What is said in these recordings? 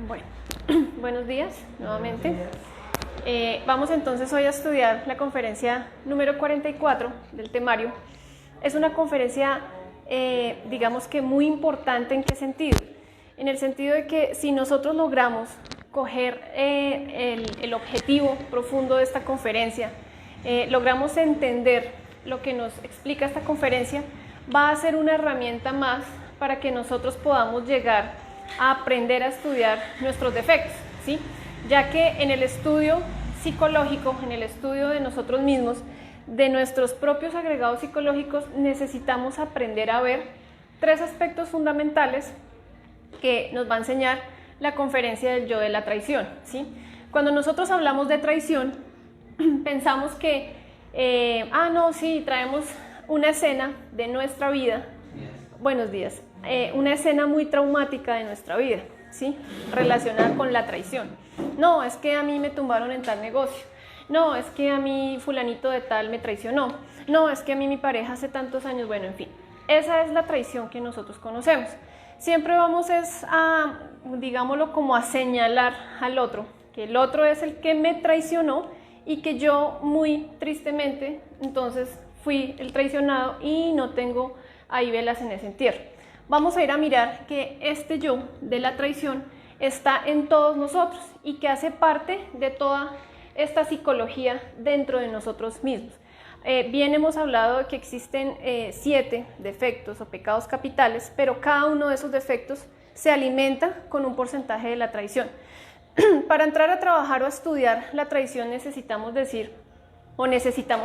Bueno, buenos días nuevamente. Vamos entonces hoy a estudiar la conferencia número 44 del temario. Es una conferencia, digamos que muy importante. ¿En qué sentido? En el sentido de que si nosotros logramos coger el objetivo profundo de esta conferencia, logramos entender lo que nos explica esta conferencia, va a ser una herramienta más para que nosotros podamos llegar a aprender a estudiar nuestros defectos, ¿sí? Ya que en el estudio psicológico, en el estudio de nosotros mismos, de nuestros propios agregados psicológicos, necesitamos aprender a ver tres aspectos fundamentales que nos va a enseñar la conferencia del yo de la traición, ¿sí? Cuando nosotros hablamos de traición, pensamos que, no, sí, traemos una escena de nuestra vida, buenos días, una escena muy traumática de nuestra vida, ¿sí? Relacionada con la traición. No, es que a mí me tumbaron en tal negocio. No, es que a mí fulanito de tal me traicionó. No, es que a mí mi pareja hace tantos años, bueno, en fin. Esa es la traición que nosotros conocemos. Siempre vamos digámoslo, como a señalar al otro, que el otro es el que me traicionó y que yo muy tristemente entonces fui el traicionado y no tengo ahí velas en ese entierro. Vamos a ir a mirar que este yo de la traición está en todos nosotros y que hace parte de toda esta psicología dentro de nosotros mismos. Bien hemos hablado de que existen 7 defectos o pecados capitales, pero cada uno de esos defectos se alimenta con un porcentaje de la traición. Para entrar a trabajar o a estudiar la traición necesitamos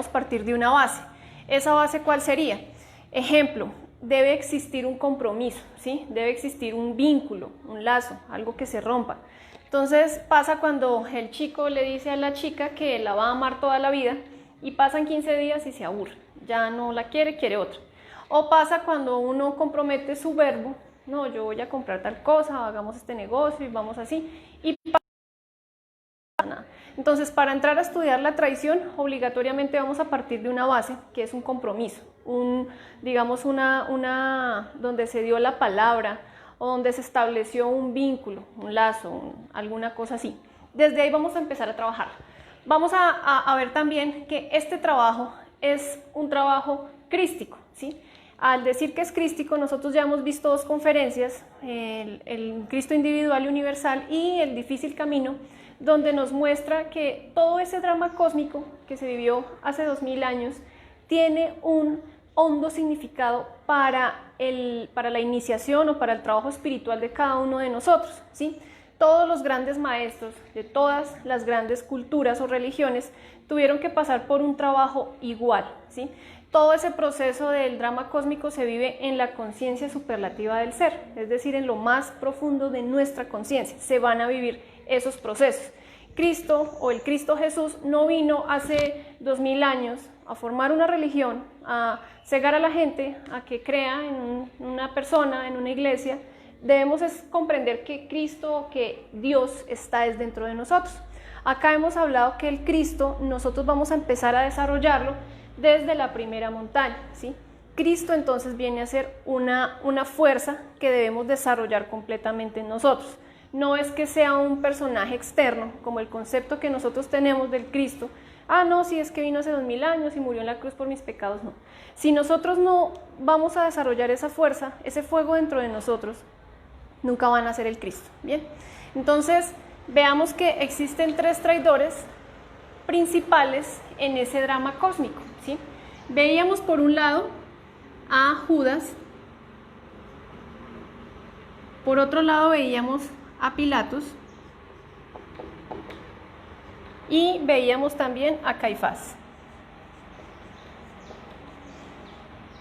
partir de una base. ¿Esa base cuál sería? Ejemplo, debe existir un compromiso, ¿sí? Debe existir un vínculo, un lazo, algo que se rompa. Entonces pasa cuando el chico le dice a la chica que la va a amar toda la vida y pasan 15 días y se aburre, ya no la quiere, quiere otra. O pasa cuando uno compromete su verbo, no, yo voy a comprar tal cosa, hagamos este negocio y vamos así, y nada. Entonces, para entrar a estudiar la traición, obligatoriamente vamos a partir de una base, que es un compromiso, digamos donde se dio la palabra o donde se estableció un vínculo, un lazo, alguna cosa así. Desde ahí vamos a empezar a trabajar. Vamos a ver también que este trabajo es un trabajo crístico, ¿sí? Al decir que es crístico, nosotros ya hemos visto 2 conferencias, el Cristo individual y universal y el difícil camino, donde nos muestra que todo ese drama cósmico que se vivió hace 2000 años tiene un hondo significado para la iniciación o para el trabajo espiritual de cada uno de nosotros, ¿sí? Todos los grandes maestros de todas las grandes culturas o religiones tuvieron que pasar por un trabajo igual, ¿sí? Todo ese proceso del drama cósmico se vive en la conciencia superlativa del ser, es decir, en lo más profundo de nuestra conciencia. Se van a vivir esos procesos. Cristo o el Cristo Jesús no vino hace 2000 años a formar una religión, a cegar a la gente, a que crea en una persona, en una iglesia. Debemos comprender que Cristo, que Dios está dentro de nosotros. Acá hemos hablado que el Cristo nosotros vamos a empezar a desarrollarlo desde la primera montaña, ¿sí? Cristo entonces viene a ser una fuerza que debemos desarrollar completamente en nosotros. No es que sea un personaje externo, como el concepto que nosotros tenemos del Cristo. No, sí, es que vino hace 2000 años y murió en la cruz por mis pecados, no. Si nosotros no vamos a desarrollar esa fuerza, ese fuego dentro de nosotros, nunca van a ser el Cristo, ¿bien? Entonces, veamos que existen 3 traidores principales en ese drama cósmico, ¿sí? Veíamos por un lado a Judas, por otro lado veíamos a Pilatos y veíamos también a Caifás.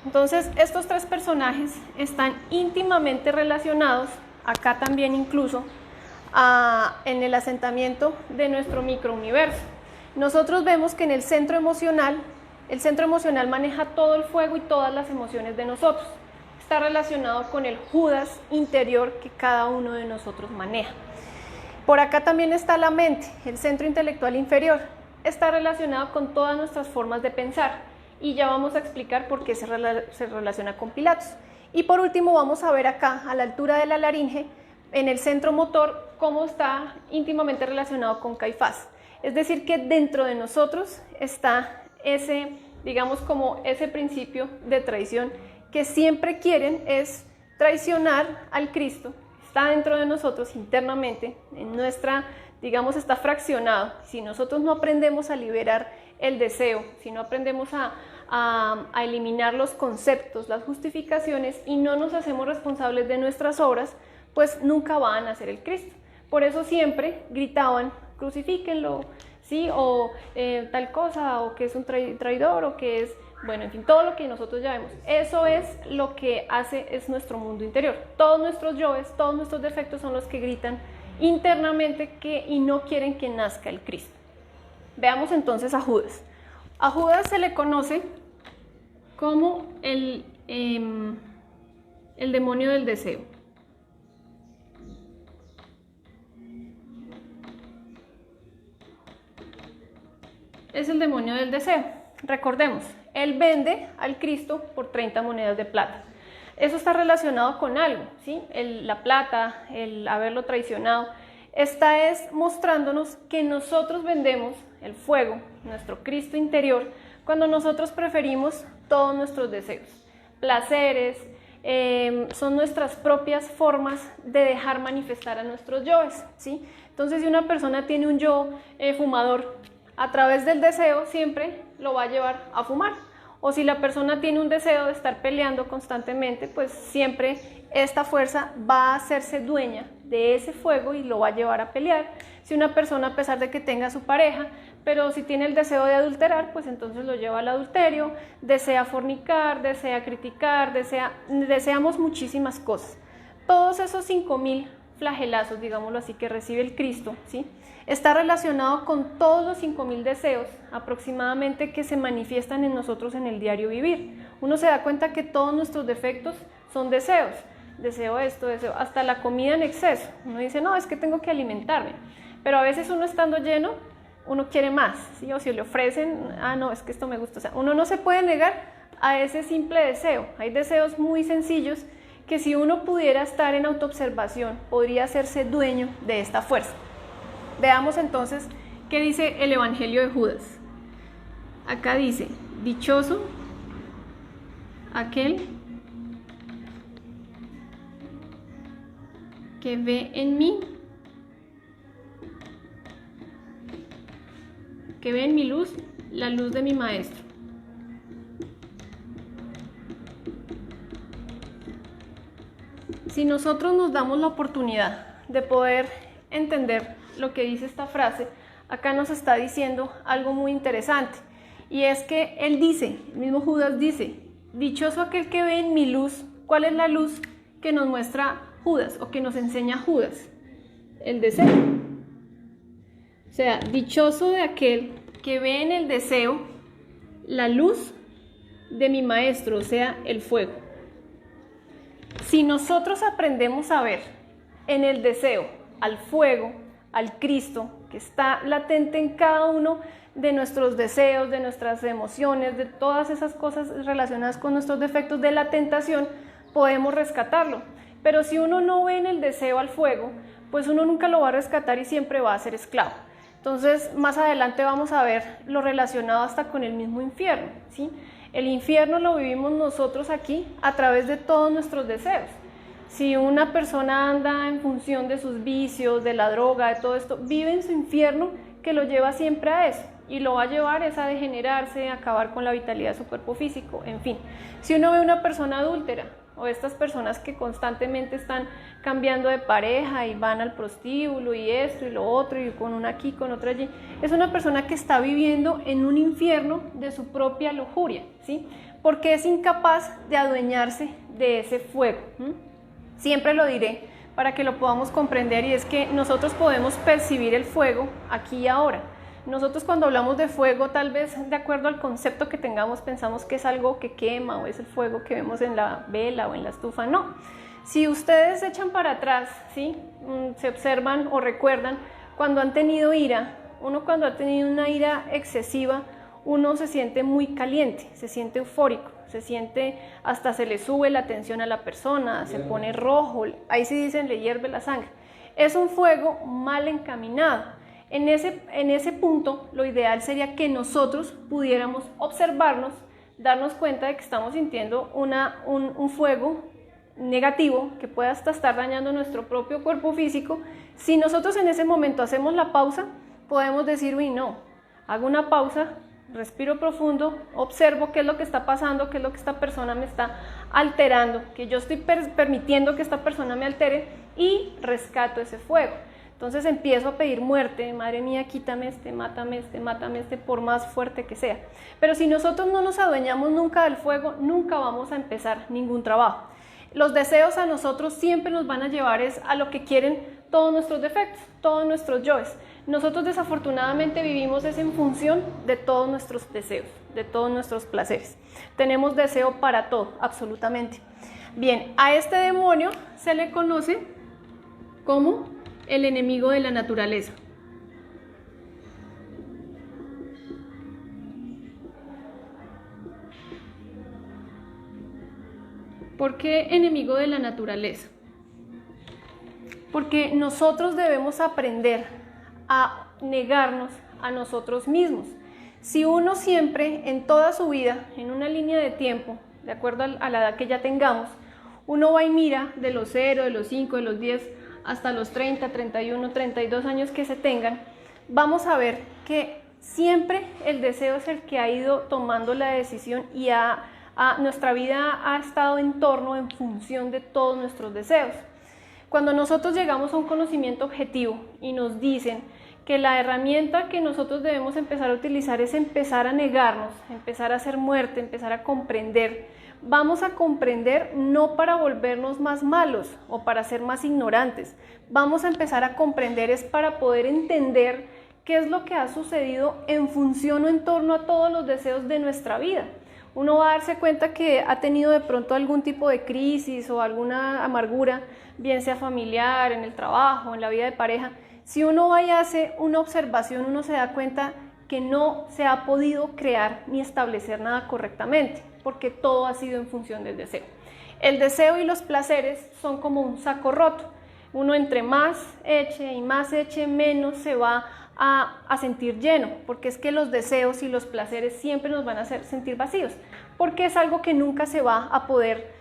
Entonces, estos 3 personajes están íntimamente relacionados, acá también incluso, en el asentamiento de nuestro microuniverso. Nosotros vemos que en el centro emocional maneja todo el fuego y todas las emociones de nosotros. Está relacionado con el Judas interior que cada uno de nosotros maneja. Por acá también está la mente, el centro intelectual inferior. Está relacionado con todas nuestras formas de pensar y ya vamos a explicar por qué se relaciona con Pilatos. Y por último vamos a ver acá, a la altura de la laringe, en el centro motor, cómo está íntimamente relacionado con Caifás. Es decir, que dentro de nosotros está ese, digamos, como ese principio de traición que siempre quieren es traicionar al Cristo. Está dentro de nosotros internamente, en nuestra, digamos, está fraccionado. Si nosotros no aprendemos a liberar el deseo, si no aprendemos a eliminar los conceptos, las justificaciones y no nos hacemos responsables de nuestras obras, pues nunca va a nacer el Cristo. Por eso siempre gritaban, crucifíquenlo, ¿sí? O tal cosa, o que es un traidor, o que es, bueno, en fin, todo lo que nosotros ya vemos. Eso es lo que hace, es nuestro mundo interior. Todos nuestros yoes, todos nuestros defectos son los que gritan internamente y no quieren que nazca el Cristo. Veamos entonces a Judas. A Judas se le conoce como el demonio del deseo. Es el demonio del deseo. Recordemos, él vende al Cristo por 30 monedas de plata. Eso está relacionado con algo, ¿sí? La plata, el haberlo traicionado. Esta es mostrándonos que nosotros vendemos el fuego, nuestro Cristo interior, cuando nosotros preferimos todos nuestros deseos. Placeres, son nuestras propias formas de dejar manifestar a nuestros yoes, ¿sí? Entonces, si una persona tiene un yo fumador, a través del deseo siempre lo va a llevar a fumar. O si la persona tiene un deseo de estar peleando constantemente, pues siempre esta fuerza va a hacerse dueña de ese fuego y lo va a llevar a pelear. Si una persona, a pesar de que tenga su pareja, pero si tiene el deseo de adulterar, pues entonces lo lleva al adulterio, desea fornicar, desea criticar, deseamos muchísimas cosas. Todos esos 5.000 flagelazos, digámoslo así, que recibe el Cristo, ¿sí? Está relacionado con todos los 5.000 deseos aproximadamente que se manifiestan en nosotros en el diario vivir. Uno se da cuenta que todos nuestros defectos son deseos. Deseo esto, deseo, hasta la comida en exceso. Uno dice, no, es que tengo que alimentarme. Pero a veces uno estando lleno, uno quiere más, ¿sí? O si le ofrecen, no, es que esto me gusta. O sea, uno no se puede negar a ese simple deseo. Hay deseos muy sencillos que si uno pudiera estar en autoobservación, podría hacerse dueño de esta fuerza. Veamos entonces qué dice el Evangelio de Judas. Acá dice, dichoso aquel que ve en mí, que ve en mi luz, la luz de mi Maestro. Si nosotros nos damos la oportunidad de poder entender lo que dice esta frase, acá nos está diciendo algo muy interesante, y es que él dice, el mismo Judas dice, dichoso aquel que ve en mi luz. ¿Cuál es la luz que nos muestra Judas o que nos enseña Judas? El deseo. O sea, dichoso de aquel que ve en el deseo la luz de mi Maestro, o sea, el fuego. Si nosotros aprendemos a ver en el deseo al fuego, al Cristo, que está latente en cada uno de nuestros deseos, de nuestras emociones, de todas esas cosas relacionadas con nuestros defectos, de la tentación, podemos rescatarlo. Pero si uno no ve en el deseo al fuego, pues uno nunca lo va a rescatar y siempre va a ser esclavo. Entonces, más adelante vamos a ver lo relacionado hasta con el mismo infierno, ¿sí? El infierno lo vivimos nosotros aquí a través de todos nuestros deseos. Si una persona anda en función de sus vicios, de la droga, de todo esto, vive en su infierno que lo lleva siempre a eso y lo va a llevar a degenerarse, a acabar con la vitalidad de su cuerpo físico, en fin. Si uno ve una persona adúltera o estas personas que constantemente están cambiando de pareja y van al prostíbulo y esto y lo otro y con una aquí, con otra allí, es una persona que está viviendo en un infierno de su propia lujuria, ¿sí? Porque es incapaz de adueñarse de ese fuego. Siempre lo diré para que lo podamos comprender, y es que nosotros podemos percibir el fuego aquí y ahora. Nosotros cuando hablamos de fuego, tal vez de acuerdo al concepto que tengamos, pensamos que es algo que quema o es el fuego que vemos en la vela o en la estufa. No. Si ustedes echan para atrás, ¿sí? Se observan o recuerdan cuando han tenido ira, uno cuando ha tenido una ira excesiva, uno se siente muy caliente, se siente eufórico, se siente, hasta se le sube la tensión a la persona, se pone rojo, ahí sí dicen le hierve la sangre. Es un fuego mal encaminado. En ese punto, lo ideal sería que nosotros pudiéramos observarnos, darnos cuenta de que estamos sintiendo un fuego negativo que pueda hasta estar dañando nuestro propio cuerpo físico. Si nosotros en ese momento hacemos la pausa, podemos decir, uy, no, hago una pausa, respiro profundo, observo qué es lo que está pasando, qué es lo que esta persona me está alterando, que yo estoy permitiendo que esta persona me altere, y rescato ese fuego. Entonces empiezo a pedir muerte, madre mía, quítame mátame este, por más fuerte que sea. Pero si nosotros no nos adueñamos nunca del fuego, nunca vamos a empezar ningún trabajo. Los deseos a nosotros siempre nos van a llevar a lo que quieren todos nuestros defectos, todos nuestros yoes. Nosotros desafortunadamente vivimos en función de todos nuestros deseos, de todos nuestros placeres. Tenemos deseo para todo, absolutamente. Bien, a este demonio se le conoce como el enemigo de la naturaleza. ¿Por qué enemigo de la naturaleza? Porque nosotros debemos aprender a negarnos a nosotros mismos. Si uno siempre, en toda su vida, en una línea de tiempo, de acuerdo a la edad que ya tengamos, uno va y mira de los 0, de los 5, de los 10, hasta los 30, 31, 32 años que se tengan, vamos a ver que siempre el deseo es el que ha ido tomando la decisión y nuestra vida ha estado en torno, en función de todos nuestros deseos. Cuando nosotros llegamos a un conocimiento objetivo y nos dicen que la herramienta que nosotros debemos empezar a utilizar es empezar a negarnos, empezar a hacer muerte, empezar a comprender, vamos a comprender no para volvernos más malos o para ser más ignorantes, vamos a empezar a comprender es para poder entender qué es lo que ha sucedido en función o en torno a todos los deseos de nuestra vida. Uno va a darse cuenta que ha tenido de pronto algún tipo de crisis o alguna amargura, bien sea familiar, en el trabajo, en la vida de pareja. Si uno va y hace una observación, uno se da cuenta que no se ha podido crear ni establecer nada correctamente, porque todo ha sido en función del deseo. El deseo y los placeres son como un saco roto. Uno entre más eche, menos se va a sentir lleno, porque es que los deseos y los placeres siempre nos van a hacer sentir vacíos, porque es algo que nunca se va a poder,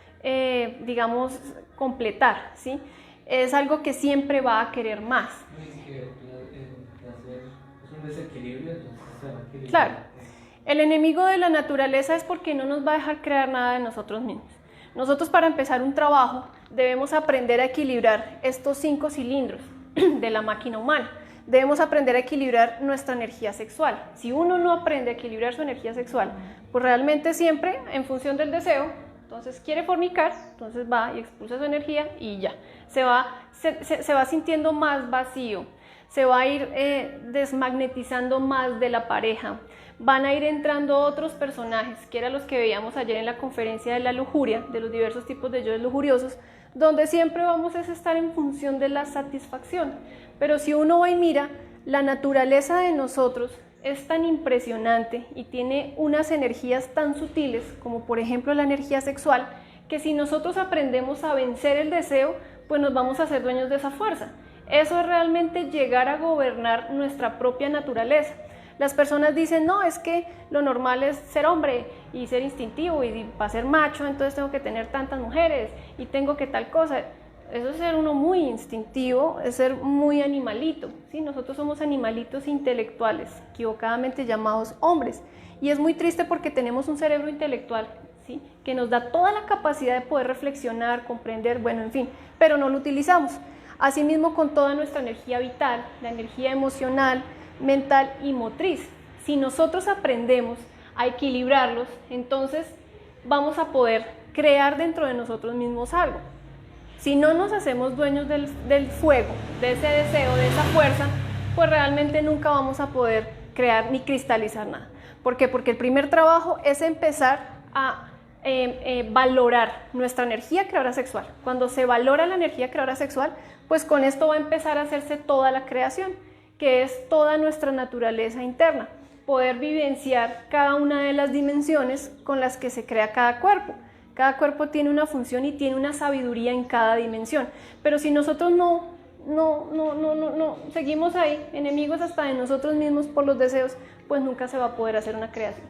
digamos, completar, ¿sí? Es algo que siempre va a querer más. Es un desequilibrio, entonces se va a equilibrar. Claro, el enemigo de la naturaleza es porque no nos va a dejar crear nada de nosotros mismos. Nosotros, para empezar un trabajo, debemos aprender a equilibrar estos 5 cilindros de la máquina humana. Debemos aprender a equilibrar nuestra energía sexual. Si uno no aprende a equilibrar su energía sexual, pues realmente siempre en función del deseo, entonces quiere fornicar, entonces va y expulsa su energía y ya. Se va sintiendo más vacío, se va a ir desmagnetizando más de la pareja. Van a ir entrando otros personajes, que eran los que veíamos ayer en la conferencia de la lujuria, de los diversos tipos de yoes lujuriosos, donde siempre vamos a estar en función de la satisfacción. Pero si uno va y mira, la naturaleza de nosotros es tan impresionante y tiene unas energías tan sutiles, como por ejemplo la energía sexual, que si nosotros aprendemos a vencer el deseo, pues nos vamos a hacer dueños de esa fuerza. Eso es realmente llegar a gobernar nuestra propia naturaleza. Las personas dicen, no, es que lo normal es ser hombre y ser instintivo, y para ser macho entonces tengo que tener tantas mujeres y tengo que tal cosa. Eso es ser uno muy instintivo, es ser muy animalito, ¿sí? Nosotros somos animalitos intelectuales, equivocadamente llamados hombres. Y es muy triste porque tenemos un cerebro intelectual, ¿sí? Que nos da toda la capacidad de poder reflexionar, comprender, bueno, en fin, pero no lo utilizamos. Asimismo con toda nuestra energía vital, la energía emocional, mental y motriz. Si nosotros aprendemos a equilibrarlos, entonces vamos a poder crear dentro de nosotros mismos algo. Si no nos hacemos dueños del fuego, de ese deseo, de esa fuerza, pues realmente nunca vamos a poder crear ni cristalizar nada. ¿Por qué? Porque el primer trabajo es empezar a valorar nuestra energía creadora sexual. Cuando se valora la energía creadora sexual, pues con esto va a empezar a hacerse toda la creación, que es toda nuestra naturaleza interna. poder vivenciar cada una de las dimensiones con las que se crea cada cuerpo. Cada cuerpo tiene una función y tiene una sabiduría en cada dimensión. Pero si nosotros no seguimos ahí, enemigos hasta de nosotros mismos por los deseos, pues nunca se va a poder hacer una creación.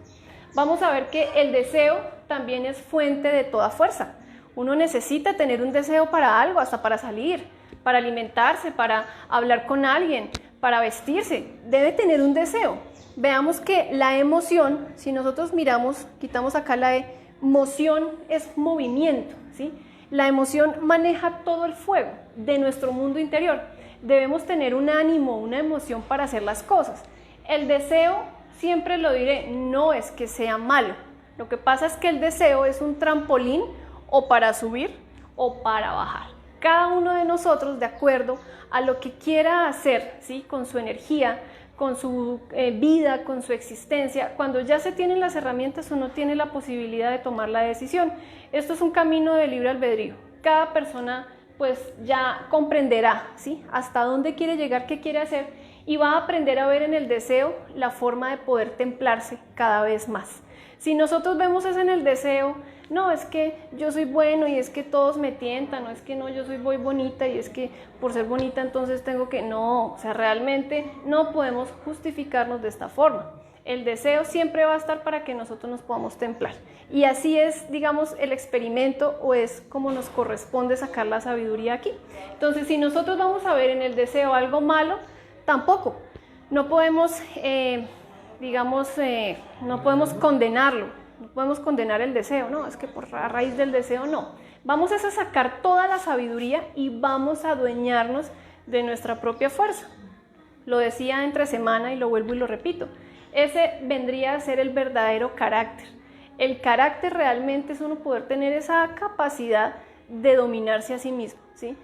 Vamos a ver que el deseo también es fuente de toda fuerza. Uno necesita tener un deseo para algo, hasta para salir, para alimentarse, para hablar con alguien, para vestirse. Debe tener un deseo. Veamos que la emoción, si nosotros miramos, quitamos acá la emoción, es movimiento, ¿sí? La emoción maneja todo el fuego de nuestro mundo interior. Debemos tener un ánimo, una emoción para hacer las cosas. El deseo, siempre lo diré, no es que sea malo. Lo que pasa es que el deseo es un trampolín o para subir o para bajar. Cada uno de nosotros, de acuerdo a lo que quiera hacer, ¿sí? Con su energía, con su vida, con su existencia, cuando ya se tienen las herramientas, uno tiene la posibilidad de tomar la decisión. Esto es un camino de libre albedrío. Cada persona pues ya comprenderá, ¿sí? Hasta dónde quiere llegar, qué quiere hacer, y va a aprender a ver en el deseo la forma de poder templarse cada vez más. Si nosotros vemos eso en el deseo, no, es que yo soy bueno y es que todos me tientan, no es que no, yo soy muy bonita y es que por ser bonita entonces tengo que, no, o sea, realmente no podemos justificarnos de esta forma. El deseo siempre va a estar para que nosotros nos podamos templar. Y así es, digamos, el experimento, o es como nos corresponde sacar la sabiduría aquí. Entonces, si nosotros vamos a ver en el deseo algo malo, tampoco. No podemos, no podemos condenarlo. No podemos condenar el deseo, no, es que a raíz del deseo no. Vamos a sacar toda la sabiduría y vamos a adueñarnos de nuestra propia fuerza. Lo decía entre semana y lo vuelvo y lo repito. Ese vendría a ser el verdadero carácter. El carácter realmente es uno poder tener esa capacidad de dominarse a sí mismo, ¿sí?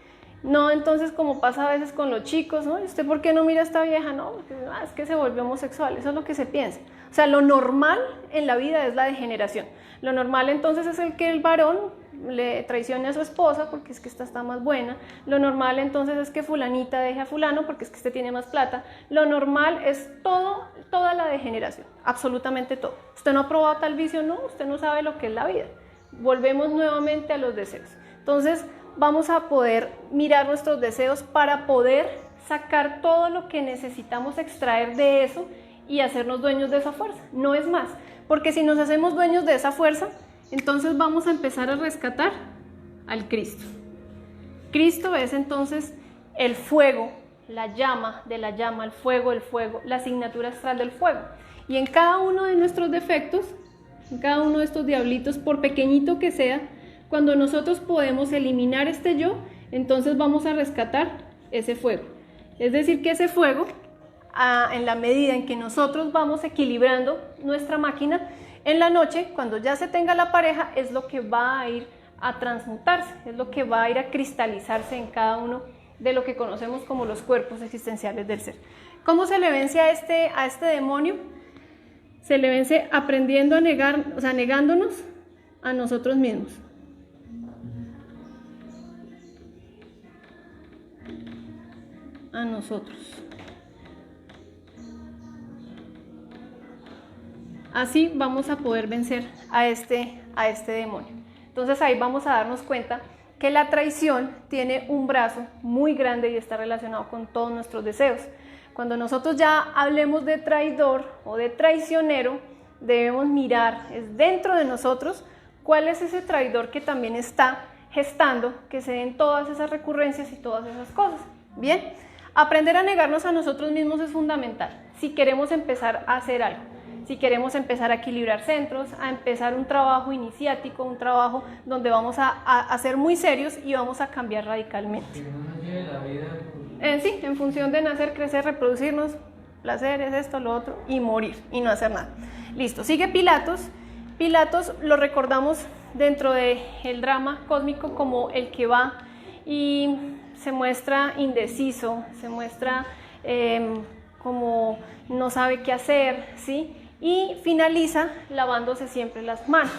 No, entonces, como pasa a veces con los chicos, ¿no? ¿Y usted por qué no mira a esta vieja? No, porque, es que se volvió homosexual, eso es lo que se piensa. O sea, lo normal en la vida es la degeneración. Lo normal entonces es el que el varón le traicione a su esposa porque es que esta está más buena. Lo normal entonces es que fulanita deje a fulano porque es que este tiene más plata. Lo normal es toda la degeneración, absolutamente todo. Usted no ha probado tal vicio, no, usted no sabe lo que es la vida. Volvemos nuevamente a los deseos. Entonces, vamos a poder mirar nuestros deseos para poder sacar todo lo que necesitamos extraer de eso y hacernos dueños de esa fuerza. No es más, porque si nos hacemos dueños de esa fuerza, entonces vamos a empezar a rescatar al Cristo. Cristo es entonces el fuego, la llama de la llama, el fuego, la asignatura astral del fuego. Y en cada uno de nuestros defectos, en cada uno de estos diablitos, por pequeñito que sea, cuando nosotros podemos eliminar este yo, entonces vamos a rescatar ese fuego. Es decir, que ese fuego, en la medida en que nosotros vamos equilibrando nuestra máquina, en la noche, cuando ya se tenga la pareja, es lo que va a ir a transmutarse, es lo que va a ir a cristalizarse en cada uno de lo que conocemos como los cuerpos existenciales del ser. ¿Cómo se le vence a este demonio? Se le vence aprendiendo a negar, o sea, negándonos a nosotros mismos. A nosotros. Así vamos a poder vencer a este demonio. Entonces ahí vamos a darnos cuenta que la traición tiene un brazo muy grande y está relacionado con todos nuestros deseos. Cuando nosotros ya hablemos de traidor o de traicionero, debemos mirar dentro de nosotros cuál es ese traidor que también está gestando que se den todas esas recurrencias y todas esas cosas. Bien, aprender a negarnos a nosotros mismos es fundamental si queremos empezar a hacer algo. Si queremos empezar a equilibrar centros, a empezar un trabajo iniciático, un trabajo donde vamos a ser muy serios y vamos a cambiar radicalmente. Que no nos lleve la vida Sí, en función de nacer, crecer, reproducirnos, placeres, esto, lo otro, y morir, y no hacer nada. Listo, sigue Pilatos. Pilatos lo recordamos dentro del drama cósmico como el que va y se muestra indeciso, se muestra como no sabe qué hacer, ¿sí? Y finaliza lavándose siempre las manos.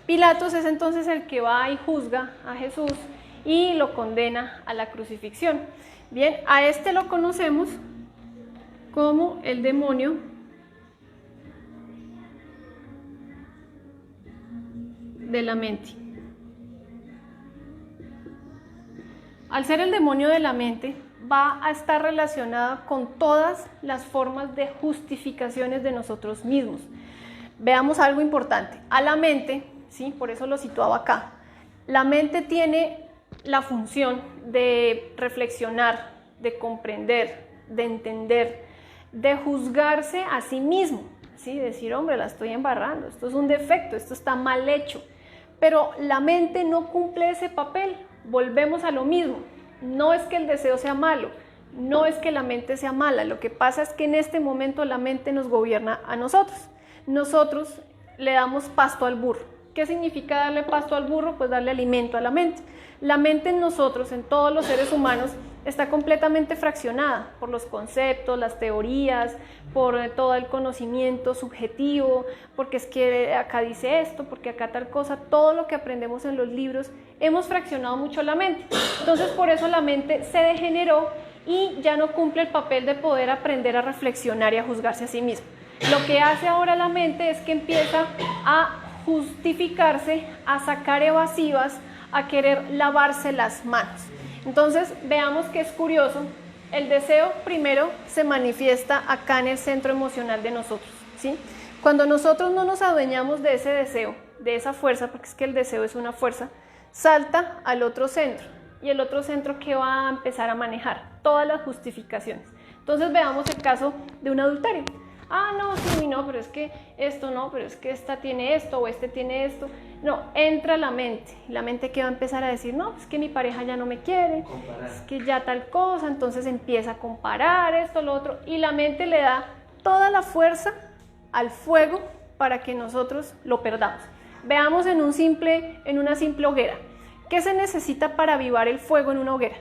Pilatos es entonces el que va y juzga a Jesús y lo condena a la crucifixión. Bien, a este lo conocemos como el demonio de la mente. Al ser el demonio de la mente, va a estar relacionada con todas las formas de justificaciones de nosotros mismos. Veamos algo importante. A la mente, ¿sí? Por eso lo situaba acá, la mente tiene la función de reflexionar, de comprender, de entender, de juzgarse a sí mismo, ¿sí? Decir, hombre, la estoy embarrando, esto es un defecto, esto está mal hecho. Pero la mente no cumple ese papel. Volvemos a lo mismo. No es que el deseo sea malo, no es que la mente sea mala. Lo que pasa es que en este momento la mente nos gobierna a nosotros. Nosotros le damos pasto al burro. ¿Qué significa darle pasto al burro? Pues darle alimento a la mente. La mente en nosotros, en todos los seres humanos, está completamente fraccionada por los conceptos, las teorías, por todo el conocimiento subjetivo, porque es que acá dice esto, porque acá tal cosa, todo lo que aprendemos en los libros, hemos fraccionado mucho la mente. Entonces por eso la mente se degeneró y ya no cumple el papel de poder aprender a reflexionar y a juzgarse a sí mismo. Lo que hace ahora la mente es que empieza a justificarse, a sacar evasivas, a querer lavarse las manos. Entonces veamos que es curioso, el deseo primero se manifiesta acá en el centro emocional de nosotros, ¿sí? Cuando nosotros no nos adueñamos de ese deseo, de esa fuerza, porque es que el deseo es una fuerza, salta al otro centro, y el otro centro que va a empezar a manejar todas las justificaciones. Entonces veamos el caso de un adulterio. Ah, no, sí, no, pero es que esto no, pero es que esta tiene esto o este tiene esto. No, entra la mente que va a empezar a decir, no, es que mi pareja ya no me quiere, comparar. Es que ya tal cosa, entonces empieza a comparar esto, lo otro, y la mente le da toda la fuerza al fuego para que nosotros lo perdamos. Veamos en una simple hoguera. ¿Qué se necesita para avivar el fuego en una hoguera?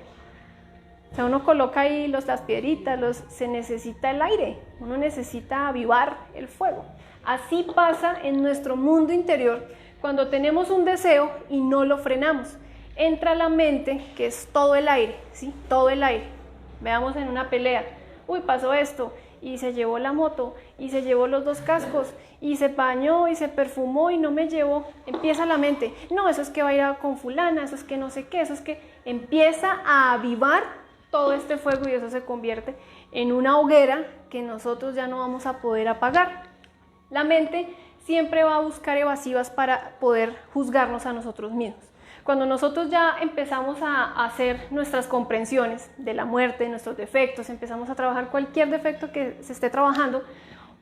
O sea, uno coloca ahí las piedritas, se necesita el aire, uno necesita avivar el fuego. Así pasa en nuestro mundo interior cuando tenemos un deseo y no lo frenamos. Entra la mente, que es todo el aire, ¿sí? Todo el aire. Veamos en una pelea, uy, pasó esto, y se llevó la moto, y se llevó los 2 cascos, y se bañó, y se perfumó, y no me llevó. Empieza la mente, no, eso es que va a ir con fulana, eso es que no sé qué, eso es que empieza a avivar todo este fuego y eso se convierte en una hoguera que nosotros ya no vamos a poder apagar. La mente siempre va a buscar evasivas para poder juzgarnos a nosotros mismos. Cuando nosotros ya empezamos a hacer nuestras comprensiones de la muerte, de nuestros defectos, empezamos a trabajar cualquier defecto que se esté trabajando,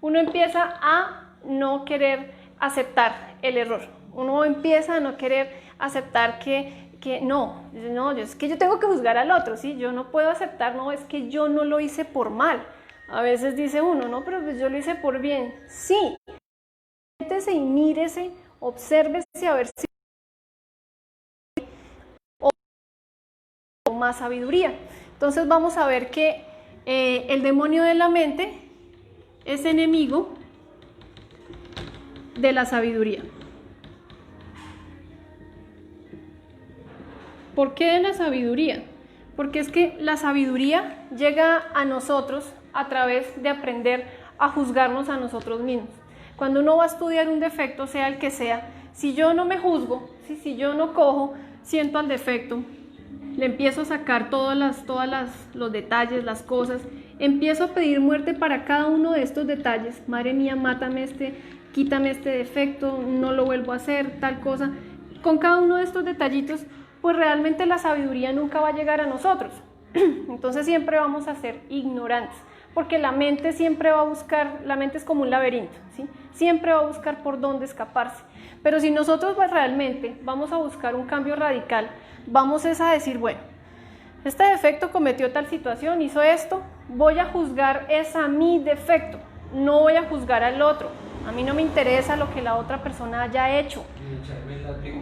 uno empieza a no querer aceptar el error. Uno empieza a no querer aceptar que no, es que yo tengo que juzgar al otro, ¿sí? Yo no puedo aceptar, no, es que yo no lo hice por mal. A veces dice uno, no, pero pues yo lo hice por bien. Sí, siéntese y mírese, obsérvese a ver si o más sabiduría. Entonces vamos a ver que el demonio de la mente es enemigo de la sabiduría. ¿Por qué de la sabiduría? Porque es que la sabiduría llega a nosotros a través de aprender a juzgarnos a nosotros mismos. Cuando uno va a estudiar un defecto, sea el que sea, si yo no me juzgo, si yo no cojo, siento al defecto, le empiezo a sacar todos los detalles, las cosas, empiezo a pedir muerte para cada uno de estos detalles. Madre mía, mátame quítame este defecto, no lo vuelvo a hacer, tal cosa. Con cada uno de estos detallitos, pues realmente la sabiduría nunca va a llegar a nosotros. Entonces siempre vamos a ser ignorantes, porque la mente siempre va a buscar, la mente es como un laberinto, ¿sí? Siempre va a buscar por dónde escaparse. Pero si nosotros pues, realmente vamos a buscar un cambio radical, vamos a decir, bueno, este defecto cometió tal situación, hizo esto, voy a juzgar a mi defecto, no voy a juzgar al otro. A mí no me interesa lo que la otra persona haya hecho.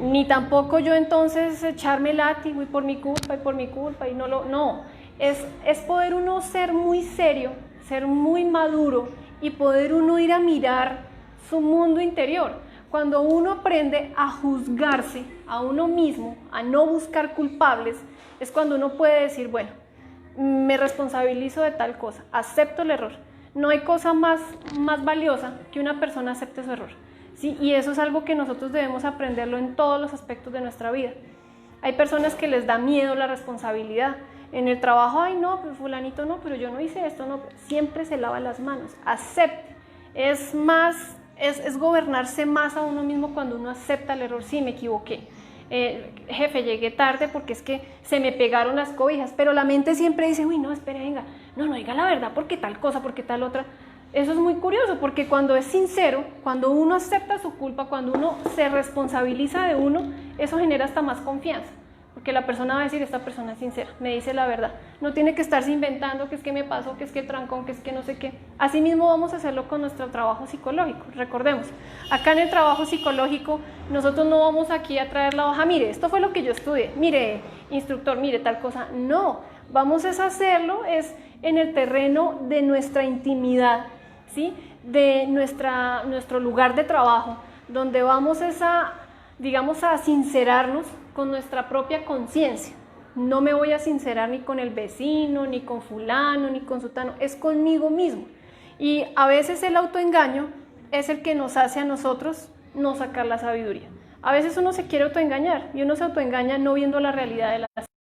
Ni tampoco yo entonces echarme látigo y por mi culpa y no. Es poder uno ser muy serio, ser muy maduro y poder uno ir a mirar su mundo interior. Cuando uno aprende a juzgarse a uno mismo, a no buscar culpables, es cuando uno puede decir, bueno, me responsabilizo de tal cosa, acepto el error. No hay cosa más valiosa que una persona acepte su error. ¿sí? Y eso es algo que nosotros debemos aprenderlo en todos los aspectos de nuestra vida. Hay personas que les da miedo la responsabilidad. En el trabajo, ay no, pues fulanito no, pero yo no hice esto, no. Siempre se lava las manos, acepte. Es gobernarse más a uno mismo cuando uno acepta el error. Sí, me equivoqué. Jefe, llegué tarde porque es que se me pegaron las cobijas, pero la mente siempre dice, uy, no, espere, venga, no diga la verdad, porque tal cosa, porque tal otra. Eso es muy curioso, porque cuando es sincero, cuando uno acepta su culpa, cuando uno se responsabiliza de uno, eso genera hasta más confianza, porque la persona va a decir, esta persona es sincera, me dice la verdad, no tiene que estarse inventando que es que me pasó, que es que el trancón, que es que no sé qué. Así mismo vamos a hacerlo con nuestro trabajo psicológico. Recordemos, acá en el trabajo psicológico nosotros no vamos aquí a traer la hoja, mire, esto fue lo que yo estudié, mire, instructor, mire tal cosa. No, vamos a hacerlo en el terreno de nuestra intimidad, ¿sí? De nuestro lugar de trabajo, donde vamos a sincerarnos con nuestra propia conciencia. No me voy a sincerar ni con el vecino, ni con fulano, ni con sutano, es conmigo mismo. Y a veces el autoengaño es el que nos hace a nosotros no sacar la sabiduría. A veces uno se quiere autoengañar y uno se autoengaña no viendo la realidad de la situación.